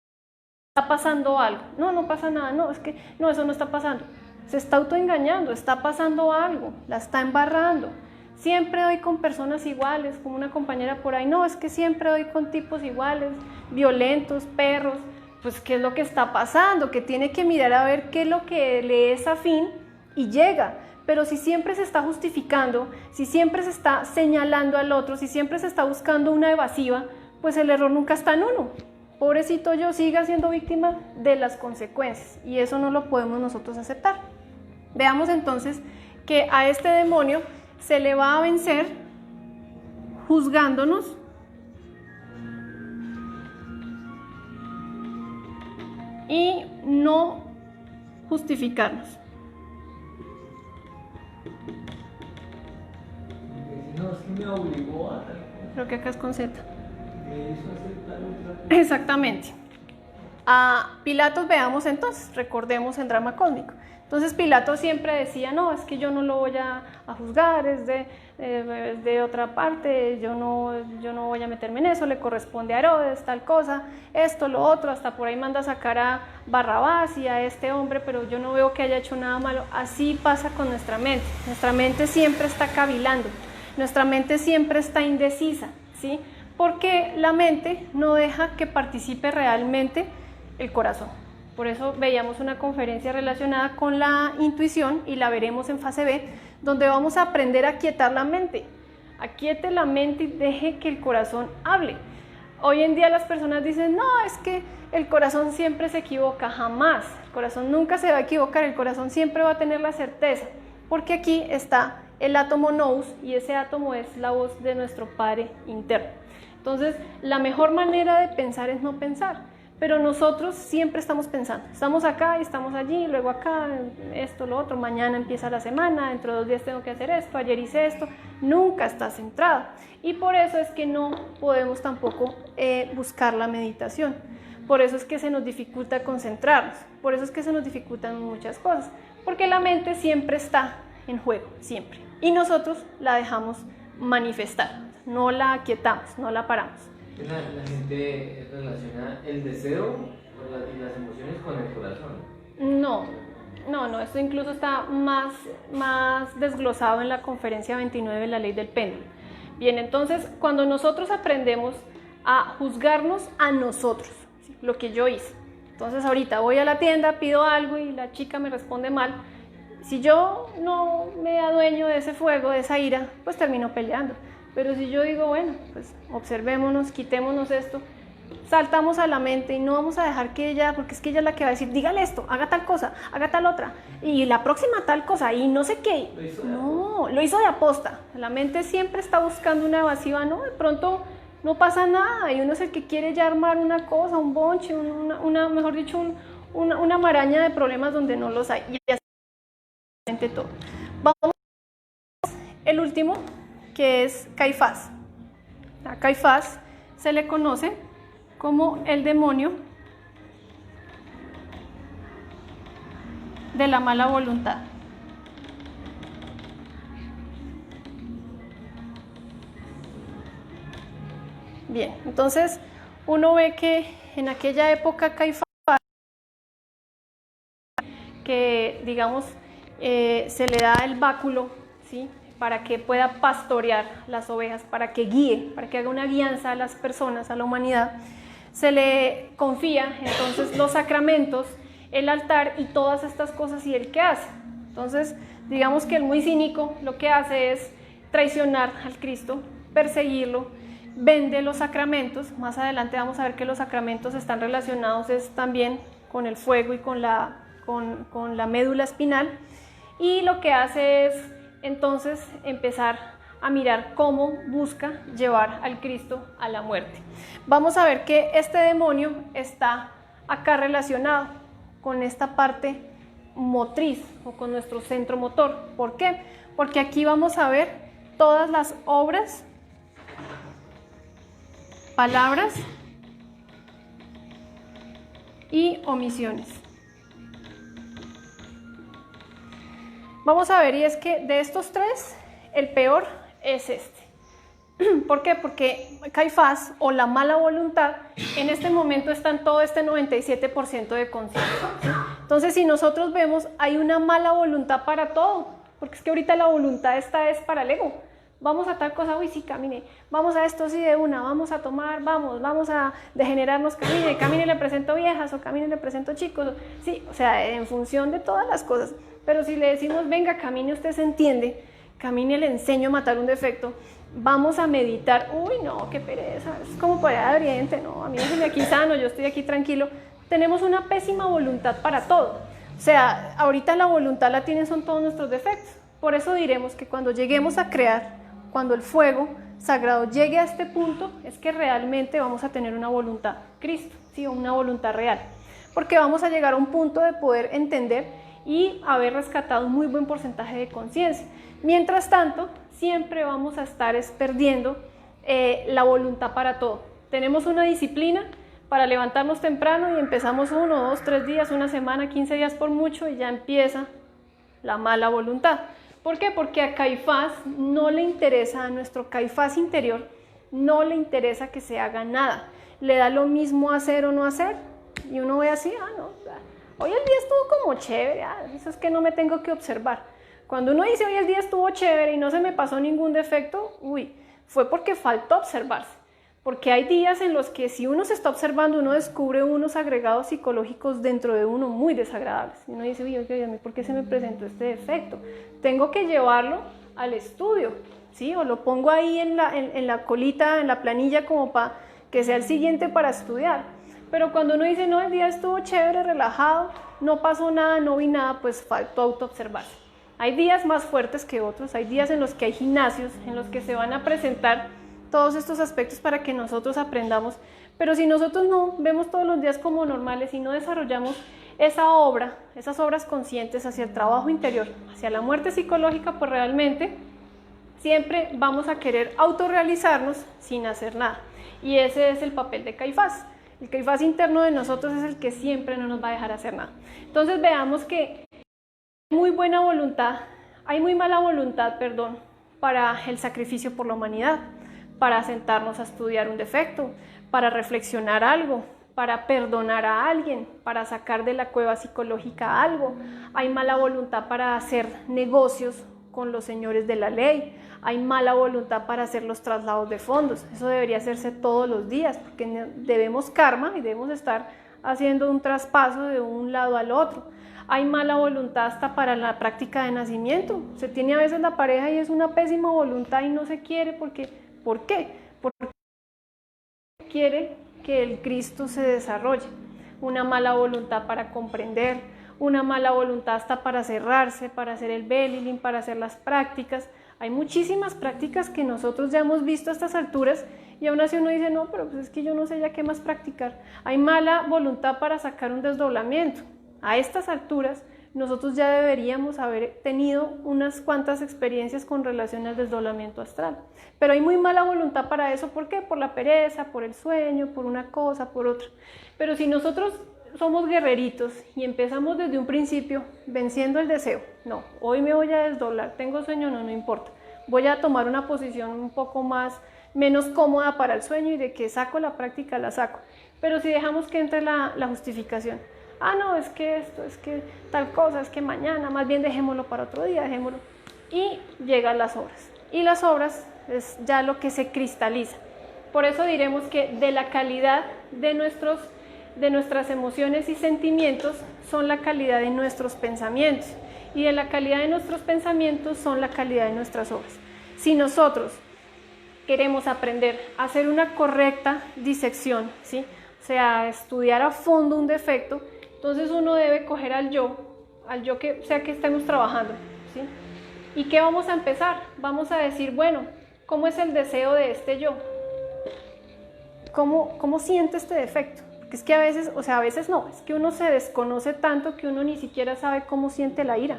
Está pasando algo, no pasa nada, no, es que no, eso no está pasando. Se está autoengañando, está pasando algo, la está embarrando. Siempre doy con personas iguales, como una compañera por ahí, no, es que siempre doy con tipos iguales, violentos, perros. Pues qué es lo que está pasando, que tiene que mirar a ver qué es lo que le es afín y llega. Pero si siempre se está justificando, si siempre se está señalando al otro, si siempre se está buscando una evasiva, pues el error nunca está en uno. Pobrecito yo, siga siendo víctima de las consecuencias, y eso no lo podemos nosotros aceptar. Veamos entonces que a este demonio se le va a vencer juzgándonos y no justificarnos. No, es que me obligó a tal cosa. Creo que acá es con Z. Me hizo hacer tal otra cosa. Exactamente. A Pilatos veamos entonces, recordemos el drama cósmico. Entonces Pilatos siempre decía, no, es que yo no lo voy a juzgar, es de otra parte, yo no voy a meterme en eso, le corresponde a Herodes, tal cosa, esto, lo otro, hasta por ahí manda a sacar a Barrabás y a este hombre, pero yo no veo que haya hecho nada malo. Así pasa con nuestra mente siempre está cavilando, nuestra mente siempre está indecisa, ¿sí? Porque la mente no deja que participe realmente el corazón. Por eso veíamos una conferencia relacionada con la intuición y la veremos en fase B, donde vamos a aprender a quietar la mente. Aquiete la mente y deje que el corazón hable. Hoy en día las personas dicen, no, es que el corazón siempre se equivoca. Jamás, el corazón nunca se va a equivocar, el corazón siempre va a tener la certeza, porque aquí está el átomo nous y ese átomo es la voz de nuestro Padre interno. Entonces, la mejor manera de pensar es no pensar. Pero nosotros siempre estamos pensando, estamos acá y estamos allí, luego acá, esto, lo otro, mañana empieza la semana, dentro de 2 días tengo que hacer esto, ayer hice esto, nunca está centrado. Y por eso es que no podemos tampoco buscar la meditación, por eso es que se nos dificulta concentrarnos, por eso es que se nos dificultan muchas cosas, porque la mente siempre está en juego, siempre, y nosotros la dejamos manifestar, no la aquietamos, no la paramos. La gente relaciona el deseo y las emociones con el corazón. No, esto incluso está más desglosado en la conferencia 29 de la ley del péndulo. Bien, entonces cuando nosotros aprendemos a juzgarnos a nosotros, ¿sí? Lo que yo hice. Entonces ahorita voy a la tienda, pido algo y la chica me responde mal. Si yo no me adueño de ese fuego, de esa ira, pues termino peleando. Pero si yo digo, bueno, pues observémonos, quitémonos esto, saltamos a la mente y no vamos a dejar que ella, porque es que ella es la que va a decir, dígale esto, haga tal cosa, haga tal otra, y la próxima tal cosa, y no sé qué. No, lo hizo de aposta. La mente siempre está buscando una evasiva, ¿no? De pronto no pasa nada, y uno es el que quiere ya armar una cosa, un bonche, mejor dicho, una maraña de problemas donde no los hay. Y así todo. Vamos el último, que es Caifás. A Caifás se le conoce como el demonio de la mala voluntad. Bien, entonces uno ve que en aquella época Caifás, que digamos se le da el báculo, ¿sí?, para que pueda pastorear las ovejas, para que guíe, para que haga una guianza a las personas, a la humanidad, se le confía entonces los sacramentos, el altar y todas estas cosas. ¿Y él qué hace? Entonces, digamos que el muy cínico lo que hace es traicionar al Cristo, perseguirlo, vende los sacramentos. Más adelante vamos a ver que los sacramentos están relacionados también con el fuego y con la médula espinal, y lo que hace es entonces empezar a mirar cómo busca llevar al Cristo a la muerte. Vamos a ver que este demonio está acá relacionado con esta parte motriz o con nuestro centro motor. ¿Por qué? Porque aquí vamos a ver todas las obras, palabras y omisiones. Vamos a ver, y es que de estos tres, el peor es este. ¿Por qué? Porque Caifás, o la mala voluntad, en este momento está en todo este 97% de conciencia. Entonces, si nosotros vemos, hay una mala voluntad para todo, porque es que ahorita la voluntad esta es para el ego. Vamos a tal cosa, uy, sí, camine, vamos a esto, sí, de una, vamos a tomar, vamos a degenerarnos, camine, le presento viejas, o camine, le presento chicos, sí, o sea, en función de todas las cosas. Pero si le decimos, venga, camine, usted se entiende, camine, le enseño a matar un defecto, vamos a meditar, uy, no, qué pereza, es como por allá de Oriente, no, a mí déjeme aquí sano, yo estoy aquí tranquilo. Tenemos una pésima voluntad para todo. O sea, ahorita la voluntad la tienen son todos nuestros defectos. Por eso diremos que cuando lleguemos a crear, cuando el fuego sagrado llegue a este punto, es que realmente vamos a tener una voluntad Cristo, ¿sí? Una voluntad real. Porque vamos a llegar a un punto de poder entender y haber rescatado un muy buen porcentaje de conciencia. Mientras tanto, siempre vamos a estar perdiendo la voluntad para todo. Tenemos una disciplina para levantarnos temprano y empezamos 1, 2, 3 días, una semana, 15 días por mucho, y ya empieza la mala voluntad. ¿Por qué? Porque a Caifás no le interesa, a nuestro Caifás interior, no le interesa que se haga nada. Le da lo mismo hacer o no hacer, y uno ve así, no, hoy el día estuvo como chévere, eso es que no me tengo que observar. Cuando uno dice hoy el día estuvo chévere y no se me pasó ningún defecto, fue porque faltó observarse. Porque hay días en los que si uno se está observando, uno descubre unos agregados psicológicos dentro de uno muy desagradables. Y uno dice, oye, ¿por qué se me presentó este defecto? Tengo que llevarlo al estudio, ¿sí? O lo pongo ahí en la colita, en la planilla, como para que sea el siguiente para estudiar. Pero cuando uno dice, no, el día estuvo chévere, relajado, no pasó nada, no vi nada, pues faltó autoobservarse. Hay días más fuertes que otros, hay días en los que hay gimnasios, en los que se van a presentar todos estos aspectos para que nosotros aprendamos, pero si nosotros no vemos todos los días como normales y no desarrollamos esa obra, esas obras conscientes hacia el trabajo interior, hacia la muerte psicológica, pues realmente siempre vamos a querer autorrealizarnos sin hacer nada. Y ese es el papel de Caifás. El Caifás interno de nosotros es el que siempre no nos va a dejar hacer nada. Entonces veamos que hay muy buena voluntad, hay muy mala voluntad, para el sacrificio por la humanidad, para sentarnos a estudiar un defecto, para reflexionar algo, para perdonar a alguien, para sacar de la cueva psicológica algo. Hay mala voluntad para hacer negocios con los señores de la ley, hay mala voluntad para hacer los traslados de fondos. Eso debería hacerse todos los días, porque debemos karma y debemos estar haciendo un traspaso de un lado al otro. Hay mala voluntad hasta para la práctica de nacimiento. Se tiene a veces la pareja y es una pésima voluntad y no se quiere porque, ¿por qué? Porque quiere que el Cristo se desarrolle. Una mala voluntad para comprender, una mala voluntad hasta para cerrarse, para hacer el Belilim, para hacer las prácticas. Hay muchísimas prácticas que nosotros ya hemos visto a estas alturas y aún así uno dice, no, pero pues es que yo no sé ya qué más practicar. Hay mala voluntad para sacar un desdoblamiento. A estas alturas nosotros ya deberíamos haber tenido unas cuantas experiencias con relación al desdoblamiento astral. Pero hay muy mala voluntad para eso. ¿Por qué? Por la pereza, por el sueño, por una cosa, por otra. Pero si nosotros somos guerreritos y empezamos desde un principio venciendo el deseo, no, hoy me voy a desdoblar, tengo sueño, no importa, voy a tomar una posición un poco más menos cómoda para el sueño y de que saco la práctica, la saco. Pero si dejamos que entre la justificación, no, es que esto, es que tal cosa, es que mañana, más bien dejémoslo para otro día, dejémoslo. Y llegan las obras. Y las obras es ya lo que se cristaliza. Por eso diremos que de la calidad de nuestras emociones y sentimientos son la calidad de nuestros pensamientos. Y de la calidad de nuestros pensamientos son la calidad de nuestras obras. Si nosotros queremos aprender a hacer una correcta disección, ¿sí? O sea, estudiar a fondo un defecto, entonces uno debe coger al yo que sea que estemos trabajando, ¿sí? ¿Y qué vamos a empezar? Vamos a decir, bueno, ¿cómo es el deseo de este yo? ¿Cómo siente este defecto? Porque es que a veces no, es que uno se desconoce tanto que uno ni siquiera sabe cómo siente la ira.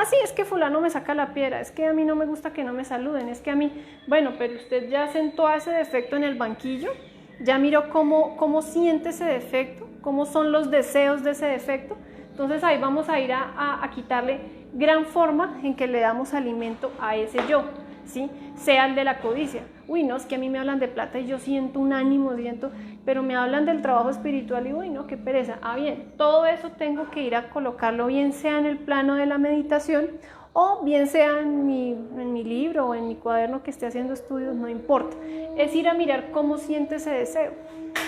Sí, es que fulano me saca la piedra, es que a mí no me gusta que no me saluden, es que a mí, bueno, pero usted ya sentó a ese defecto en el banquillo, ya miró cómo siente ese defecto, cómo son los deseos de ese defecto. Entonces ahí vamos a ir a quitarle gran forma en que le damos alimento a ese yo, ¿sí? Sea el de la codicia. Uy, no, es que a mí me hablan de plata y yo siento un ánimo, pero me hablan del trabajo espiritual y uy, no, qué pereza. Bien, todo eso tengo que ir a colocarlo, bien sea en el plano de la meditación o bien sea en mi libro o en mi cuaderno que esté haciendo estudios, no importa. Es ir a mirar cómo siente ese deseo.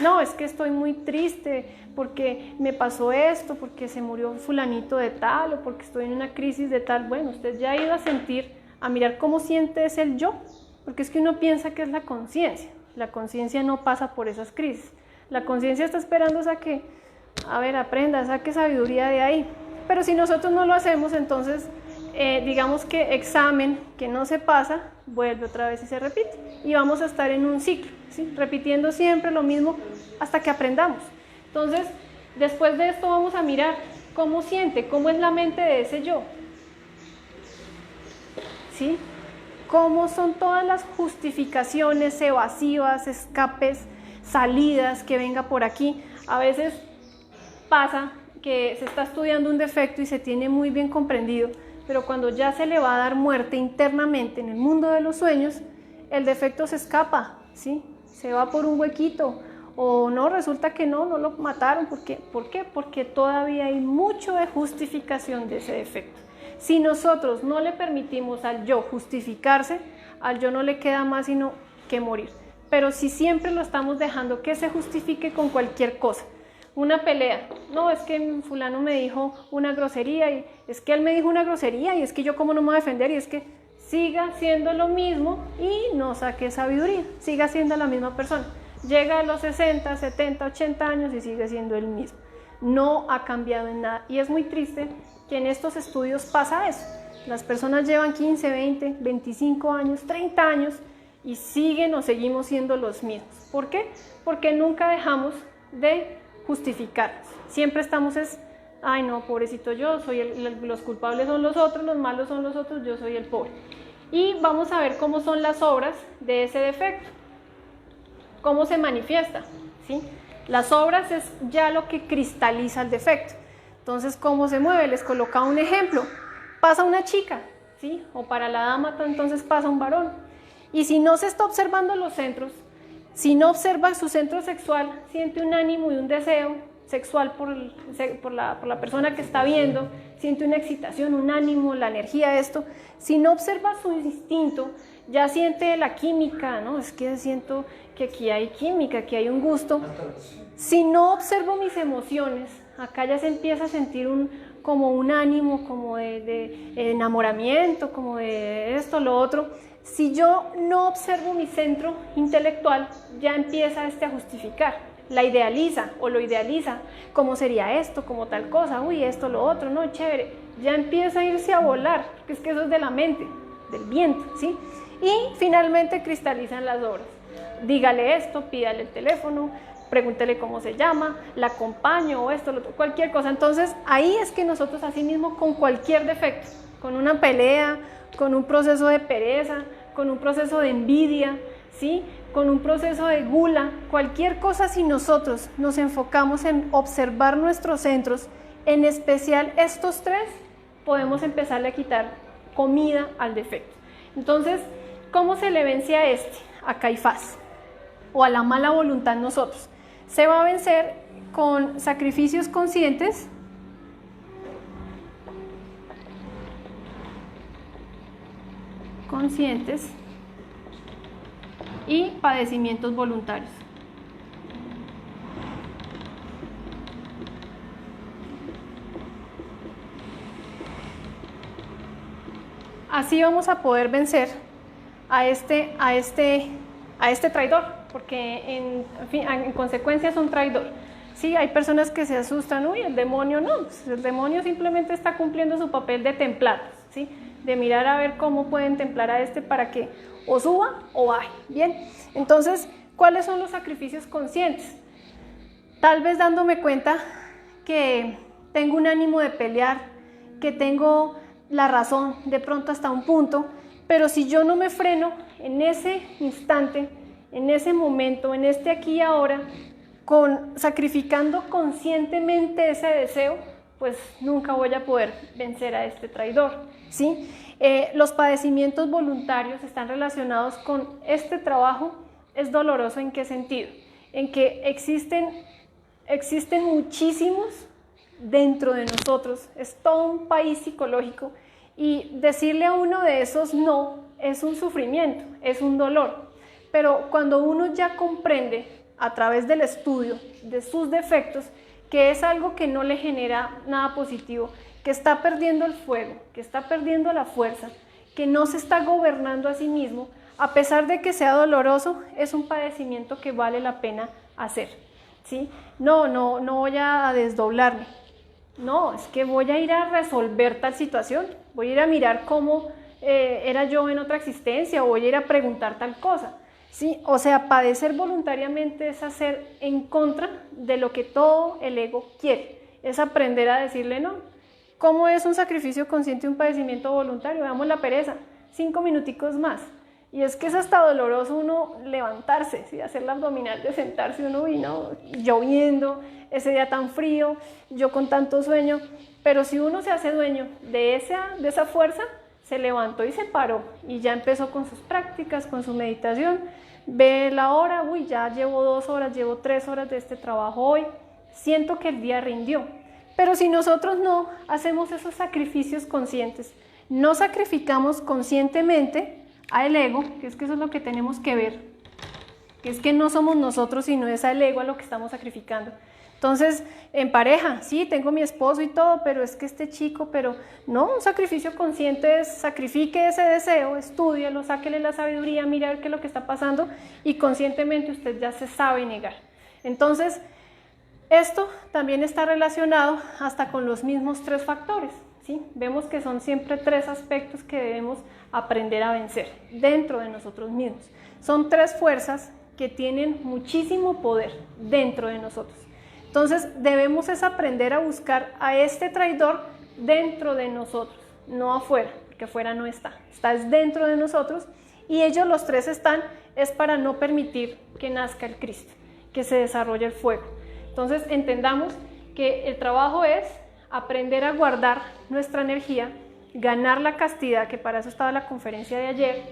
No, es que estoy muy triste porque me pasó esto, porque se murió fulanito de tal o porque estoy en una crisis de tal. Bueno, usted ya ha ido a sentir, a mirar cómo siente ese el yo, porque es que uno piensa que es la conciencia. La conciencia no pasa por esas crisis. La conciencia está esperando a que, aprenda, saque sabiduría de ahí. Pero si nosotros no lo hacemos, entonces digamos que examen que no se pasa, vuelve otra vez y se repite. Y vamos a estar en un ciclo, ¿sí? Repitiendo siempre lo mismo hasta que aprendamos. Entonces, después de esto vamos a mirar cómo siente, cómo es la mente de ese yo. ¿Sí? Cómo son todas las justificaciones evasivas, escapes, salidas que venga por aquí. A veces pasa que se está estudiando un defecto y se tiene muy bien comprendido, pero cuando ya se le va a dar muerte internamente en el mundo de los sueños, el defecto se escapa, ¿sí? Se va por un huequito, o no, resulta que no lo mataron. ¿Por qué? Porque todavía hay mucho de justificación de ese defecto. Si nosotros no le permitimos al yo justificarse, al yo no le queda más sino que morir. Pero si siempre lo estamos dejando que se justifique con cualquier cosa, una pelea, no, es que fulano me dijo una grosería, y es que él me dijo una grosería, y es que yo cómo no me voy a defender, y es que siga siendo lo mismo y no saque sabiduría, siga siendo la misma persona. Llega a los 60, 70, 80 años y sigue siendo el mismo. No ha cambiado en nada. Y es muy triste que en estos estudios pasa eso. Las personas llevan 15, 20, 25 años, 30 años y siguen o seguimos siendo los mismos. ¿Por qué? Porque nunca dejamos de justificarnos. Siempre estamos ay no, pobrecito yo, los culpables son los otros, los malos son los otros, yo soy el pobre. Y vamos a ver cómo son las obras de ese defecto. ¿Cómo se manifiesta? ¿Sí? Las obras es ya lo que cristaliza el defecto. Entonces, ¿cómo se mueve? Les colocaba un ejemplo. Pasa una chica, ¿sí? O para la dama, entonces pasa un varón. Y si no se está observando los centros, si no observa su centro sexual, siente un ánimo y un deseo sexual por la persona que está viendo, siente una excitación, un ánimo, la energía, esto. Si no observa su instinto, ya siente la química, ¿no? Es que siento que aquí hay química, aquí hay un gusto. Si no observo mis emociones, acá ya se empieza a sentir como un ánimo, como de enamoramiento, como de esto, lo otro. Si yo no observo mi centro intelectual, ya empieza a justificar. La idealiza o lo idealiza. ¿Cómo sería esto? ¿Cómo tal cosa? Uy, esto, lo otro, no, chévere. Ya empieza a irse a volar, porque es que eso es de la mente, del viento, ¿sí? Y finalmente cristalizan las obras. Dígale esto, pídale el teléfono, pregúntele cómo se llama, la acompaño o esto, lo otro, cualquier cosa. Entonces ahí es que nosotros así mismo con cualquier defecto, con una pelea, con un proceso de pereza, con un proceso de envidia, ¿sí? Con un proceso de gula, cualquier cosa, si nosotros nos enfocamos en observar nuestros centros, en especial estos tres, podemos empezarle a quitar comida al defecto. Entonces, ¿cómo se le vence a este? a Caifás o a la mala voluntad en nosotros. Se va a vencer con sacrificios conscientes y padecimientos voluntarios. Así vamos a poder vencer a este traidor, porque en consecuencia es un traidor. Sí, hay personas que se asustan, uy, el demonio no, pues el demonio simplemente está cumpliendo su papel de templar, ¿sí? De mirar a ver cómo pueden templar a para que o suba o baje. Bien, entonces, ¿cuáles son los sacrificios conscientes? Tal vez dándome cuenta que tengo un ánimo de pelear, que tengo la razón de pronto hasta un punto, pero si yo no me freno en ese instante, en ese momento, en aquí y ahora, sacrificando conscientemente ese deseo, pues nunca voy a poder vencer a este traidor, ¿sí? Los padecimientos voluntarios están relacionados con este trabajo. ¿Es doloroso en qué sentido? En que existen muchísimos dentro de nosotros, es todo un país psicológico, y decirle a uno de esos no es un sufrimiento, es un dolor. Pero cuando uno ya comprende a través del estudio de sus defectos que es algo que no le genera nada positivo, que está perdiendo el fuego, que está perdiendo la fuerza, que no se está gobernando a sí mismo, a pesar de que sea doloroso, es un padecimiento que vale la pena hacer, ¿sí? No voy a desdoblarme. No, es que voy a ir a resolver tal situación, voy a ir a mirar cómo era yo en otra existencia, o voy a ir a preguntar tal cosa, ¿sí? O sea, padecer voluntariamente es hacer en contra de lo que todo el ego quiere, es aprender a decirle no. ¿Cómo es un sacrificio consciente y un padecimiento voluntario? Veamos la pereza, 5 minuticos más. Y es que es hasta doloroso uno levantarse, ¿sí? Hacer la abdominal de sentarse, uno vino lloviendo, ese día tan frío, yo con tanto sueño, pero si uno se hace dueño de esa fuerza, se levantó y se paró y ya empezó con sus prácticas, con su meditación, ve la hora, uy, ya llevo 2 horas, llevo 3 horas de este trabajo hoy, siento que el día rindió. Pero si nosotros no hacemos esos sacrificios conscientes, no sacrificamos conscientemente al ego, que eso es lo que tenemos que ver, que es que no somos nosotros, sino es al ego a lo que estamos sacrificando. Entonces, en pareja, sí, tengo mi esposo y todo, pero es que este chico, pero no, un sacrificio consciente es sacrifique ese deseo, estúdielo, sáquele la sabiduría, mire a ver qué es lo que está pasando y conscientemente usted ya se sabe negar. Entonces, esto también está relacionado hasta con los mismos 3 factores, ¿sí? Vemos que son siempre 3 aspectos que debemos aprender a vencer dentro de nosotros mismos. Son 3 fuerzas que tienen muchísimo poder dentro de nosotros. Entonces debemos es aprender a buscar a este traidor dentro de nosotros, no afuera, porque afuera no está dentro de nosotros, y ellos los 3 es para no permitir que nazca el Cristo, que se desarrolle el fuego. Entonces entendamos que el trabajo es aprender a guardar nuestra energía, ganar la castidad, que para eso estaba la conferencia de ayer,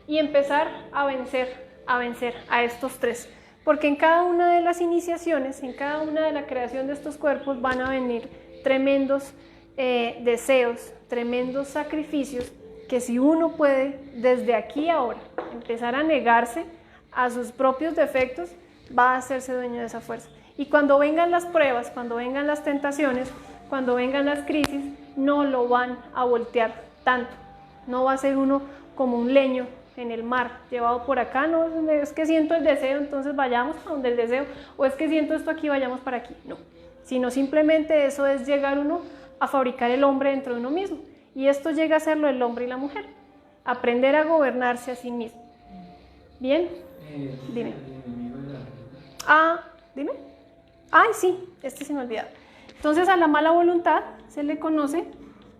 y empezar a vencer a estos 3. Porque en cada una de las iniciaciones, en cada una de la creación de estos cuerpos van a venir tremendos deseos, tremendos sacrificios, que si uno puede desde aquí ahora empezar a negarse a sus propios defectos, va a hacerse dueño de esa fuerza. Y cuando vengan las pruebas, cuando vengan las tentaciones, cuando vengan las crisis, no lo van a voltear tanto. No va a ser uno como un leño en el mar, llevado por acá, no, es que siento el deseo, entonces vayamos a donde el deseo, o es que siento esto aquí, vayamos para aquí. No, sino simplemente eso es llegar uno a fabricar el hombre dentro de uno mismo. Y esto llega a serlo el hombre y la mujer. Aprender a gobernarse a sí mismo. ¿Bien? Dime. Dime. Ay, sí, se me olvidaba. Entonces a la mala voluntad se le conoce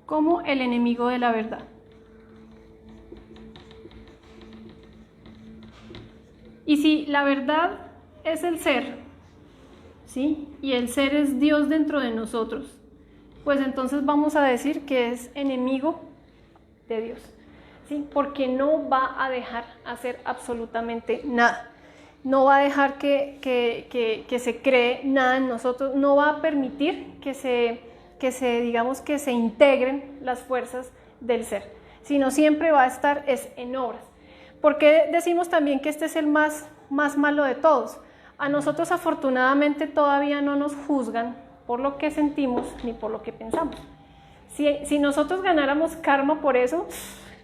como el enemigo de la verdad. Y si la verdad es el ser, ¿sí? Y el ser es Dios dentro de nosotros, pues entonces vamos a decir que es enemigo de Dios. ¿sí? Porque no va a dejar hacer absolutamente nada. No va a dejar que se cree nada en nosotros, no va a permitir que se integren las fuerzas del ser, sino siempre va a estar en obras. ¿Por qué decimos también que este es el más malo de todos? A nosotros afortunadamente todavía no nos juzgan por lo que sentimos ni por lo que pensamos. Si nosotros ganáramos karma por eso,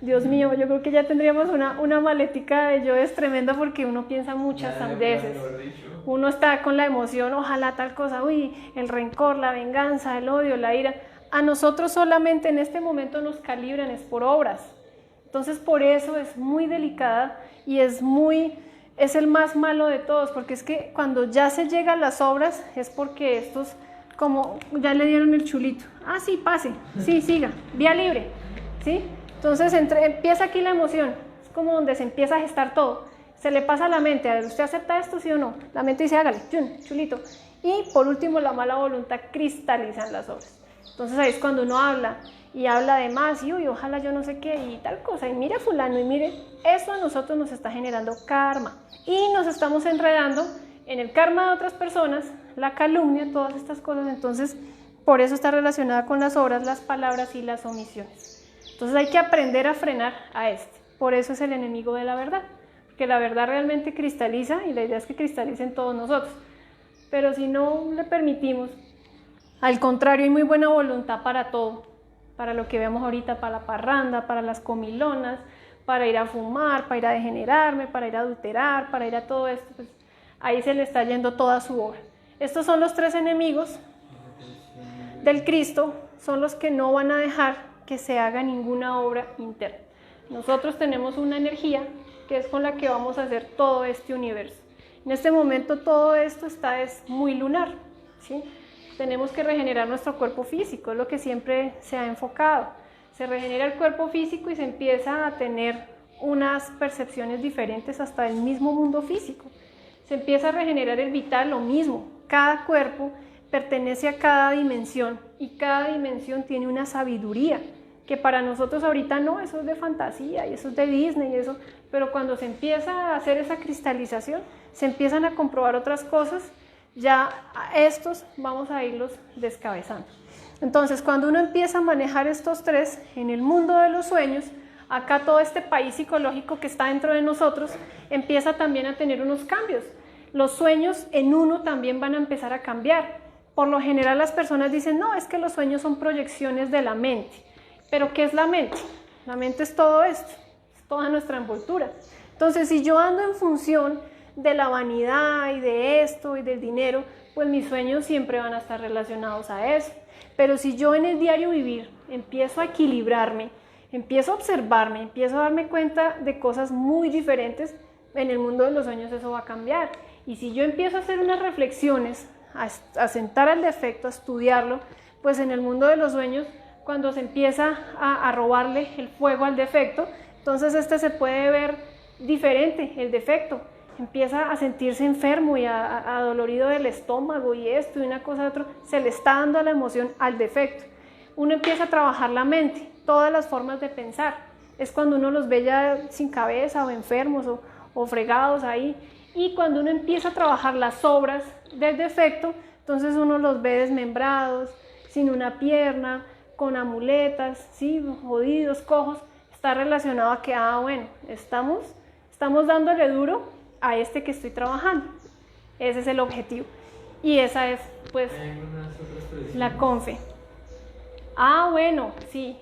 Dios mío, yo creo que ya tendríamos una maletica de yoes tremenda, porque uno piensa muchas veces. Uno está con la emoción, ojalá tal cosa, uy, el rencor, la venganza, el odio, la ira. A nosotros solamente en este momento nos calibran, es por obras. Entonces por eso es muy delicada y es el más malo de todos, porque es que cuando ya se llega a las obras es porque estos como ya le dieron el chulito. Ah, sí, pase, sí, siga, vía libre, ¿sí? Entonces empieza aquí la emoción, es como donde se empieza a gestar todo. Se le pasa a la mente, a ver, ¿usted acepta esto, sí o no? La mente dice, hágale, chulito. Y por último, la mala voluntad cristaliza en las obras. Entonces ahí es cuando uno habla y habla de más, y uy, ojalá yo no sé qué, y tal cosa, y mire fulano, y mire, eso a nosotros nos está generando karma. Y nos estamos enredando en el karma de otras personas, la calumnia, todas estas cosas. Entonces, por eso está relacionada con las obras, las palabras y las omisiones. Entonces hay que aprender a frenar a este. Por eso es el enemigo de la verdad, porque la verdad realmente cristaliza, y la idea es que cristalice en todos nosotros. Pero si no le permitimos, al contrario, hay muy buena voluntad para todo, para lo que vemos ahorita, para la parranda, para las comilonas, para ir a fumar, para ir a degenerarme, para ir a adulterar, para ir a todo esto, pues ahí se le está yendo toda su obra. Estos son los tres enemigos del Cristo, son los que no van a dejar que se haga ninguna obra interna. Nosotros tenemos una energía que es con la que vamos a hacer todo este universo. En este momento todo esto es muy lunar, ¿sí? Tenemos que regenerar nuestro cuerpo físico, es lo que siempre se ha enfocado. Se regenera el cuerpo físico y se empieza a tener unas percepciones diferentes hasta del mismo mundo físico. Se empieza a regenerar el vital, lo mismo. Cada cuerpo pertenece a cada dimensión y cada dimensión tiene una sabiduría que para nosotros ahorita no, eso es de fantasía y eso es de Disney y eso, pero cuando se empieza a hacer esa cristalización, se empiezan a comprobar otras cosas, ya a estos vamos a irlos descabezando. Entonces, cuando uno empieza a manejar estos tres en el mundo de los sueños, acá todo este país psicológico que está dentro de nosotros empieza también a tener unos cambios. Los sueños en uno también van a empezar a cambiar. Por lo general las personas dicen, no, es que los sueños son proyecciones de la mente. ¿Pero qué es la mente? La mente es todo esto, es toda nuestra envoltura. Entonces, si yo ando en función de la vanidad y de esto y del dinero, pues mis sueños siempre van a estar relacionados a eso. Pero si yo en el diario vivir empiezo a equilibrarme, empiezo a observarme, empiezo a darme cuenta de cosas muy diferentes, en el mundo de los sueños eso va a cambiar. Y si yo empiezo a hacer unas reflexiones, a sentar al defecto, a estudiarlo, pues en el mundo de los sueños, cuando se empieza a robarle el fuego al defecto, entonces se puede ver diferente, el defecto. Empieza a sentirse enfermo y adolorido del estómago y esto y una cosa y otra, se le está dando la emoción al defecto. Uno empieza a trabajar la mente, todas las formas de pensar. Es cuando uno los ve ya sin cabeza o enfermos o fregados ahí. Y cuando uno empieza a trabajar las obras del defecto, entonces uno los ve desmembrados, sin una pierna, con amuletas, ¿sí? Jodidos, cojos. Está relacionado a que, bueno, estamos dándole duro a este que estoy trabajando. Ese es el objetivo. Y esa es, pues, la confe. Bueno, sí.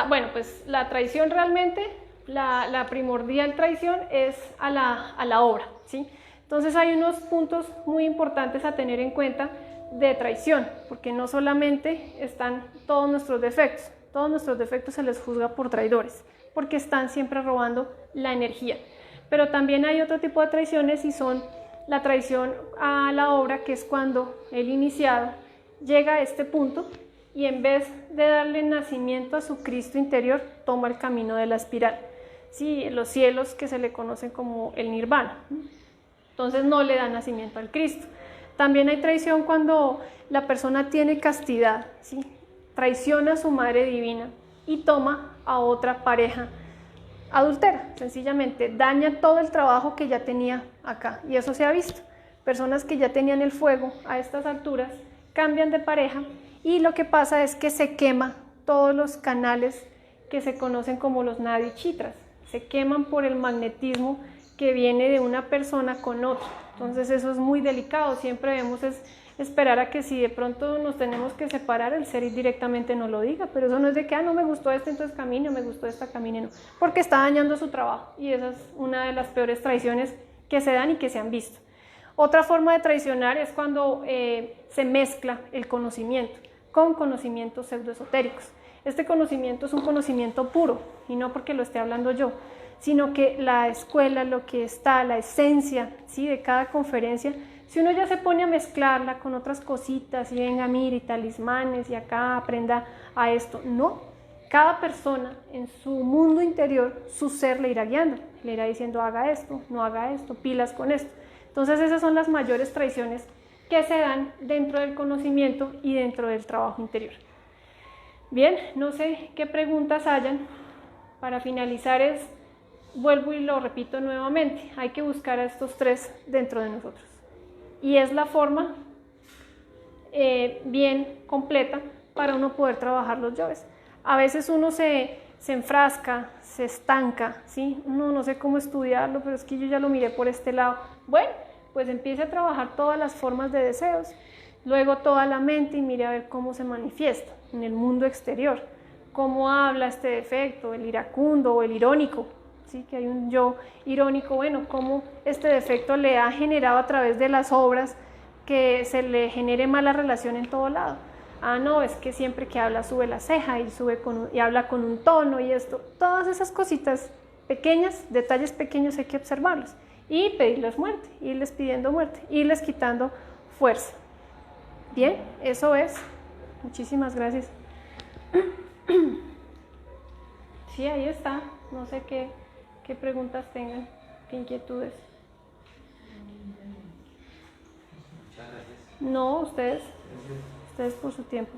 Bueno, pues la traición realmente, la primordial traición es a la obra, ¿sí? Entonces hay unos puntos muy importantes a tener en cuenta de traición, porque no solamente están todos nuestros defectos se les juzga por traidores, porque están siempre robando la energía. Pero también hay otro tipo de traiciones y son la traición a la obra, que es cuando el iniciado llega a este punto y en vez de darle nacimiento a su Cristo interior, toma el camino de la espiral. Sí, los cielos que se le conocen como el nirvana. Entonces no le da nacimiento al Cristo. También hay traición cuando la persona tiene castidad, ¿sí? Traiciona a su Madre Divina y toma a otra pareja adultera, sencillamente daña todo el trabajo que ya tenía acá, y eso se ha visto. Personas que ya tenían el fuego a estas alturas cambian de pareja y lo que pasa es que se quema todos los canales que se conocen como los nadichitras, se queman por el magnetismo que viene de una persona con otra. Entonces eso es muy delicado, siempre debemos esperar a que si de pronto nos tenemos que separar, el ser directamente nos lo diga, pero eso no es de que, no me gustó este, entonces camine, me gustó esta, camine, no, porque está dañando su trabajo, y esa es una de las peores traiciones que se dan y que se han visto. Otra forma de traicionar es cuando se mezcla el conocimiento con conocimientos pseudoesotéricos. Este conocimiento es un conocimiento puro, y no porque lo esté hablando yo, sino que la escuela, lo que está, la esencia, ¿sí?, de cada conferencia, si uno ya se pone a mezclarla con otras cositas, y venga, mire, y talismanes, y acá aprenda a esto, no. Cada persona en su mundo interior, su ser le irá guiando, le irá diciendo, haga esto, no haga esto, pilas con esto. Entonces esas son las mayores traiciones que se dan dentro del conocimiento y dentro del trabajo interior. Bien, no sé qué preguntas hayan. Para finalizar vuelvo y lo repito nuevamente, hay que buscar a estos tres dentro de nosotros. Y es la forma bien completa para uno poder trabajar los yoes. A veces uno se enfrasca, se estanca, ¿sí? No sé cómo estudiarlo, pero es que yo ya lo miré por este lado. Bueno, pues empiece a trabajar todas las formas de deseos, luego toda la mente, y mire a ver cómo se manifiesta en el mundo exterior, cómo habla este defecto, el iracundo o el irónico, ¿sí?, que hay un yo irónico. Bueno, cómo este defecto le ha generado a través de las obras que se le genere mala relación en todo lado. No, es que siempre que habla sube la ceja y habla con un tono y esto. Todas esas cositas pequeñas, detalles pequeños, hay que observarlos y pedirles muerte, irles pidiendo muerte, irles quitando fuerza. Bien, eso es. Muchísimas gracias. Sí, ahí está. No sé qué preguntas tengan, qué inquietudes. Muchas gracias. No, ustedes por su tiempo.